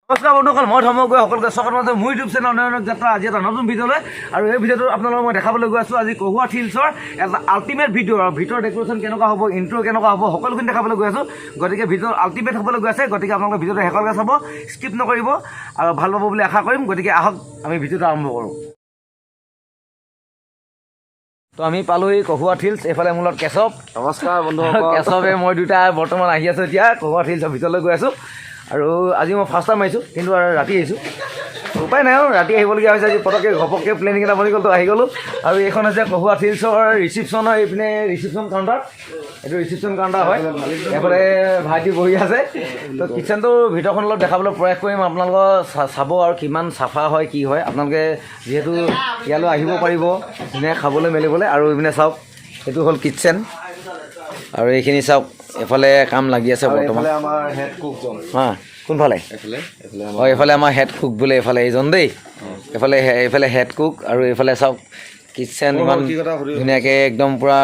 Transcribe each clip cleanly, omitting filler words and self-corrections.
নমস্কাৰ বন্ধুসকল, মই ধৰ্মগৈ সকলোকে স্বাগতম জনাইছো মোৰ ইউটিউব চেনেল অন্যান্য যাত্ৰা আজি এটা নতুন ভিডিঅ'লৈ। আৰু এই ভিডিঅ'টো আপোনালোকক মই দেখাবলৈ গৈ আছোঁ আজি কহুৱাট হিলছৰ এটা আল্টিমেট ভিডিঅ' আৰু ভিতৰৰ ডেক'ৰেশ্যন কেনেকুৱা হ'ব, ইণ্ট্ৰ' কেনেকুৱা হ'ব, সকলোখিনি দেখাবলৈ গৈ আছোঁ। গতিকে ভিডিঅ' আল্টিমেট হ'বলৈ গৈ আছে। গতিকে আপোনালোকে ভিডিঅ'টো শেষলৈকে চাব, স্কিপ নকৰিব আৰু ভাল পাব বুলি আশা কৰিম। গতিকে আহক আমি ভিডিঅ'টো আৰম্ভ কৰোঁ। তো আমি পালোহি কহুৱাট হিলছ, এইফালে মোৰ লগত কেশৱ। নমস্কাৰ বন্ধুসকল। কেশৱে মই দুটা বৰ্তমান আহি আছোঁ এতিয়া কহুৱাট হিলছৰ ভিতৰলৈ গৈ আছোঁ। আৰু আজি মই ফাৰ্ষ্ট টাইম আহিছোঁ, কিন্তু আৰু ৰাতি আহিছোঁ, উপায় নাই আৰু ৰাতি আহিবলগীয়া হৈছে। আজি পটককৈ ঘপককৈ প্লেনিং এটা বনি গ'ল, তো আহি গ'লোঁ। আৰু এইখন হৈছে কহুৱাট হিলছৰ ৰিচিপশ্যনৰ এইপিনে ৰিচিপশ্যন কাউণ্টাৰ, এইটো ৰিচিপশ্যন কাউণ্টাৰ হয়। এইফালে ভাইটি বহি আছে। তো কিটচেনটো ভিতৰখন অলপ দেখাবলৈ প্ৰয়াস কৰিম, আপোনালোকৰ চাব আৰু কিমান চাফা হয় কি হয়। আপোনালোকে যিহেতু ইয়ালৈ আহিব পাৰিব ধুনীয়াকৈ খাবলৈ মেলিবলৈ। আৰু এইপিনে চাওক, এইটো হ'ল কিটচেন আৰু এইখিনি চাওক এফালে কাম লাগি আছে বৰ্তমান। আমাৰ হেড কুকজন হা, কোনফালে? হয়, এইফালে আমাৰ হেড কুক বোলে, এইফালে এইজন দেই, এইফালে হেড কুক। আৰু এইফালে চাওক কিটচেন ইমান ধুনীয়াকৈ একদম পূৰা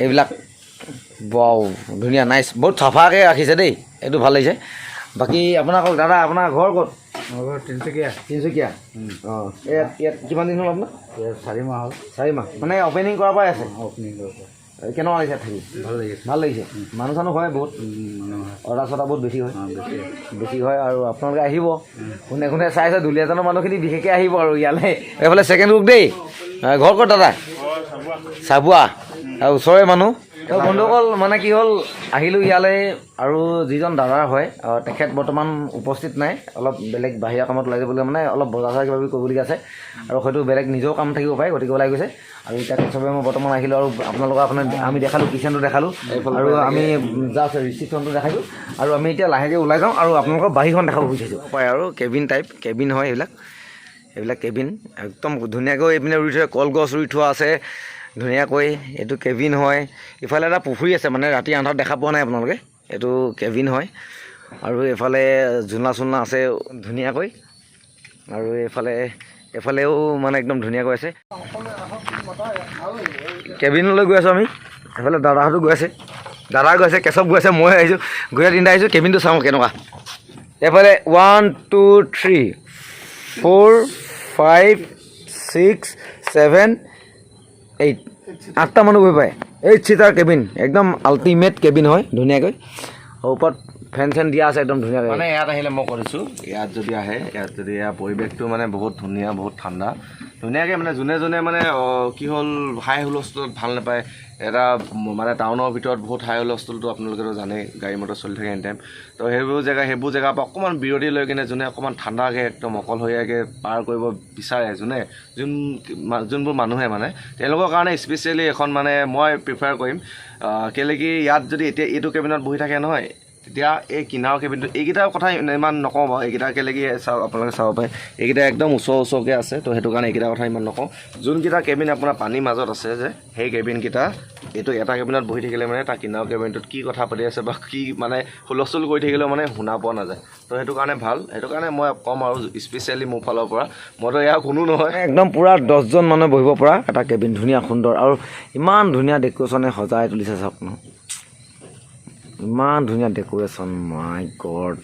এইবিলাক বাও ধুনীয়া নাইচ, বহুত চাফাকৈ ৰাখিছে দেই, এইটো ভাল লাগিছে। বাকী আপোনাক দাদা, আপোনাৰ ঘৰ ক'ত? মোৰ ঘৰ তিনিচুকীয়া। তিনিচুকীয়া। অঁ, ইয়াত কিমান দিন হ'ল আপোনাৰ? 4 মাহ হ'ল। 4 মাহ মানে অপেনিং কৰাৰ পৰাই আছে? অপেনিং কৰিব। কেনেকুৱা লাগিছে থাকি? ভাল লাগিছে। ভাল লাগিছে। মানুহ চানুহ হয় বহুত, অৰ্ডাৰ চৰ্ডাৰ বহুত বেছি হয়, বেছি হয়। আৰু আপোনালোকে আহিব, কোনে কোনে চাইছে দুলীয়াজানৰ মানুহখিনি বিশেষকৈ আহিব আৰু ইয়ালৈ। এইফালে ছেকেণ্ড কুক দেই। ঘৰ ক'ত দাদা? চাবুৱা। আৰু ওচৰৰে মানুহ। বন্ধুসকল মানে কি হ'ল, আহিলোঁ ইয়ালৈ আৰু যিজন দাদাৰ হয় তেখেত বৰ্তমান উপস্থিত নাই, অলপ বেলেগ বাহিৰা কামত ওলাই যাবলৈ, মানে অলপ বজাৰ চজাৰ কিবা কিবি কৰিবলগীয়া আছে আৰু হয়তো বেলেগ নিজেও কাম থাকিব পাৰে, গতিকে ওলাই গৈছে। আৰু এতিয়া চবে মই বৰ্তমান আহিলোঁ আৰু আপোনালোকক আমি দেখালোঁ, কিচেনটো দেখালোঁ আৰু আমি জাষ্ট ৰিচিপশ্যনটো দেখালোঁ। আৰু আমি এতিয়া লাহেকৈ ওলাই যাওঁ আৰু আপোনালোকক বাহিৰখন দেখাব বিচাৰিছোঁ পায়। আৰু কেবিন টাইপ কেবিন হয় এইবিলাক কেবিন একদম ধুনীয়াকৈ এইপিনে ৰুই থোৱা, কলগছ ৰুই থোৱা আছে ধুনীয়াকৈ। এইটো কেবিন হয়। ইফালে এটা পুখুৰী আছে, মানে ৰাতি আন্ধাৰত দেখা পোৱা নাই আপোনালোকে, এইটো কেবিন হয়। আৰু এইফালে ঝুলনা চুলনা আছে ধুনীয়াকৈ। আৰু এফালেও মানে একদম ধুনীয়াকৈ আছে। কেবিনলৈ গৈ আছোঁ আমি, এইফালে দাদাহঁতো গৈ আছে, দাদা গৈ আছে, কেশৱ গৈ আছে, মই আহিছোঁ, গোটেই তিনিটা আহিছোঁ। কেবিনটো চাওঁ কেনেকুৱা। এইফালে 1 2 3 4 5 6 7 8 8টা মানুহ বহি পায়। 8 চিটাৰ কেবিন, একদম আল্টিমেট কেবিন হয় ধুনীয়াকৈ। ওপৰত ফেন চেন দিয়া আছে একদম ধুনীয়াকৈ। মানে ইয়াত আহিলে মই কৰিছোঁ, ইয়াত যদি আহে, ইয়াত যদি ইয়াৰ পৰিৱেশটো মানে বহুত ধুনীয়া, বহুত ঠাণ্ডা ধুনীয়াকৈ। মানে যোনে মানে কি হ'ল, হাই হুলস্থুলত ভাল নাপায়। এটা মানে টাউনৰ ভিতৰত বহুত হাই হুলস্থুলটো আপোনালোকেতো জানেই, গাড়ী মটৰ চলি থাকে এনি টাইম। তো সেইবোৰ জেগাৰ পৰা অকণমান বিৰতি লৈ কিনে যোনে অকণমান ঠাণ্ডাকৈ একদম অকলশৰীয়াকৈ পাৰ কৰিব বিচাৰে, যোনবোৰ মানুহে মানে তেওঁলোকৰ কাৰণে স্পেচিয়েলি এখন মানে মই প্ৰিফাৰ কৰিম। কেলৈ কি ইয়াত যদি এতিয়া এইটো কেবিনত বহি থাকে নহয়, তেতিয়া এই কিনাৰৰ কেবিনটো, এইকেইটাৰ কথা ইমান নকওঁ বাৰু, এইকেইটা কেলেকি আপোনালোকে চাব পাৰে, এইকেইটা একদম ওচৰকৈ আছে। তো সেইটো কাৰণে এইকেইটাৰ কথা ইমান নকওঁ। যোনকেইটা কেবিন আপোনাৰ পানীৰ মাজত আছে যে, সেই কেবিনকেইটা, এইটো এটা কেবিনত বহি থাকিলে মানে তাৰ কিনাৰৰ কেবিনটোত কি কথা পাতি আছে বা কি মানে হুলস্থুল কৰি থাকিলেও মানে শুনা পোৱা নাযায়। তো সেইটো কাৰণে ভাল, সেইটো কাৰণে মই ক'ম আৰু স্পেচিয়েলি মোৰ ফালৰ পৰা। মইতো এয়া কোনো নহয়, একদম পূৰা 10জন মানুহ বহিব পৰা এটা কেবিন, ধুনীয়া সুন্দৰ। আৰু ইমান ধুনীয়া ডেক'ৰেশ্যনে সজাই তুলিছে চাওক ন, ইমান ধুনীয়া ডেক'ৰেশ্যন, মাই গড,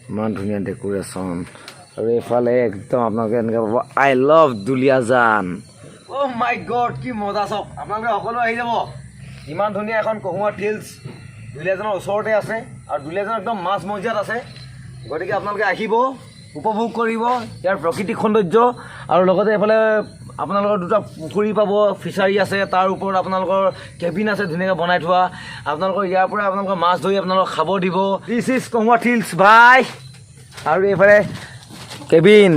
ইমান ধুনীয়া ডেক'ৰেশ্যন। আৰু এইফালে একদম আপোনালোকে এনেকৈ পাব, I love Duliajan. O' my god, কি মজা চাওক, আপোনালোকে সকলো আহি যাব। ইমান ধুনীয়া এখন কহুৱাট হিলছ দুলীয়াজানৰ ওচৰতে আছে আৰু দুলীয়াজান একদম মাজ মজিয়াত আছে। গতিকে আপোনালোকে আহিব, উপভোগ কৰিব ইয়াৰ প্ৰাকৃতিক সৌন্দৰ্য। আৰু লগতে এইফালে আপোনালোকৰ দুটা পুখুৰী পাব, ফিচাৰী আছে, তাৰ ওপৰত আপোনালোকৰ কেবিন আছে ধুনীয়াকৈ বনাই থোৱা। আপোনালোকৰ ইয়াৰ পৰা আপোনালোকৰ মাছ ধৰি আপোনালোকক খাব দিব। দিছ ইজ কহুৱাট হিলছ ভাই। আৰু এইফালে কেবিন,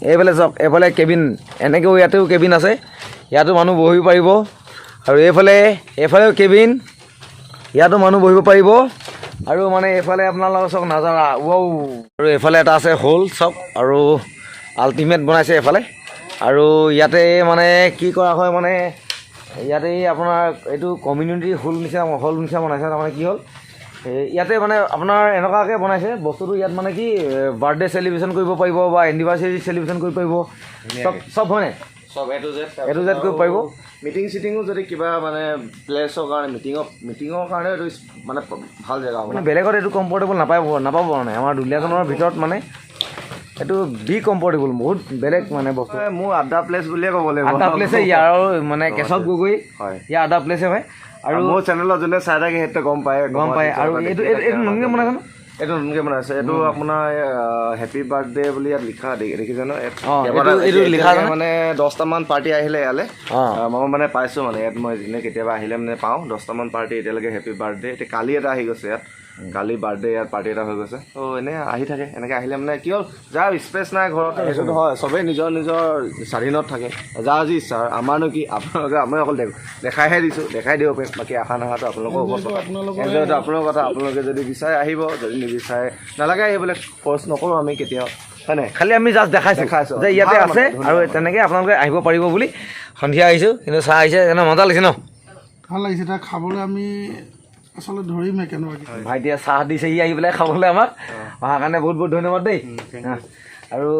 এইফালে চাওক, এইফালে কেবিন, এনেকৈও ইয়াতেও কেবিন আছে, ইয়াতো মানুহ বহিব পাৰিব। আৰু এইফালেও কেবিন, ইয়াতো মানুহ বহিব পাৰিব। আৰু মানে এইফালে আপোনালোকৰ চাওক নাজাৰা, ৱাও। আৰু এইফালে এটা আছে হল চাওক, আৰু আল্টিমেট বনাইছে এইফালে। আৰু ইয়াতে মানে কি কৰা হয়, মানে ইয়াতে আপোনাৰ এইটো কমিউনিটি হল নিচিনা বনাইছে। তাৰমানে কি হ'ল, ইয়াতে মানে আপোনাৰ এনেকুৱাকৈ বনাইছে বস্তুটো, ইয়াত মানে কি বাৰ্থডে চেলিব্ৰেশ্যন কৰিব পাৰিব বা এনিভাৰ্চাৰী চেলিব্ৰেশ্যন কৰিব পাৰিব, চব হয়নে, চব এ টু জেড কৰিব পাৰিব। মিটিং চিটিঙো যদি কিবা মানে প্লেছৰ কাৰণে মিটিঙৰ কাৰণে এইটো মানে ভাল জেগা হ'ব মানে বেলেগত এইটো কমফৰ্টেবল নাপাব মানে আমাৰ দুলীয়াজনৰ ভিতৰত মানে এইটো বি কমফৰ্টেবল বহুত বেলেগ মানে বস্তু মোৰ আড্ডা প্লেচ বুলিয়ে ক'ব লাগিব আড্ডা প্লেচে ইয়াৰ মানে কেশৱ গগৈ হয় ইয়াৰ আড্ডা প্লেচে হয় আৰু মোৰ চেনেলত যোনে চাই থাকে সেইটো গম পায় আৰু এইটো নতুনকৈ বনাইছে ন এইটো নতুনকৈ বনাইছে এইটো আপোনাৰ হেপী বাৰ্থডে বুলি ইয়াত লিখা দেখিছে ন এইটো লিখা মানে 10টামান পাৰ্টি আহিলে ইয়ালৈ মই মানে পাইছোঁ মানে ইয়াত মই যোনে কেতিয়াবা আহিলে মানে পাওঁ 10টামান পাৰ্টি এতিয়ালৈকে হেপী বাৰ্থডে এতিয়া কালি এটা আহি গৈছে ইয়াত কালি বাৰ্থডে ইয়াত পাৰ্টি এটা হৈ গৈছে ত' এনেই আহি থাকে এনেকৈ আহিলে মানে কিয় যাৰ স্পেচ নাই ঘৰত সেইটোতো হয় চবেই নিজৰ স্বাধীনত থাকে যাৰ যি ইচ্ছা আমাৰনো কি আপোনালোকে আমি অকল দেখাইহে দিছোঁ দেখাই দিব পাৰিম বাকী আশা নাহাটো আপোনালোকৰ অৱস্থা এনজয়টো আপোনালোকৰ কথা আপোনালোকে যদি বিচাৰে আহিব যদি নিবিচাৰে নালাগে আহিবলৈ ফ'ৰ্চ নকৰোঁ আমি কেতিয়াও হয় নাই খালি আমি জাষ্ট দেখাইছোঁ যে ইয়াতে আছে আৰু তেনেকৈ আপোনালোকে আহিব পাৰিব বুলি সন্ধিয়া আহিছোঁ কিন্তু চাহ আহিছে এনে মজা লাগিছে ন ভাল লাগিছে তাক খাবলৈ আমি আচলতে ধৰিমে কেনেবাকৈ ভাইটিয়ে চাহ দিছে আহি পেলাই খাবলৈ আমাক অহাৰ কাৰণে বহুত বহুত ধন্যবাদ দেই আৰু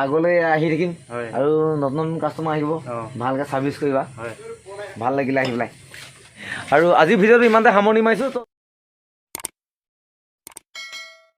আগলৈ আহি থাকিম আৰু নতুন কাষ্টমাৰ আহিব ভালকৈ ছাৰ্ভিচ কৰিবা ভাল লাগিলে আহি পেলাই আৰু আজিৰ ভিডিঅ'টো ইমানতে সামৰণি মাৰিছোঁ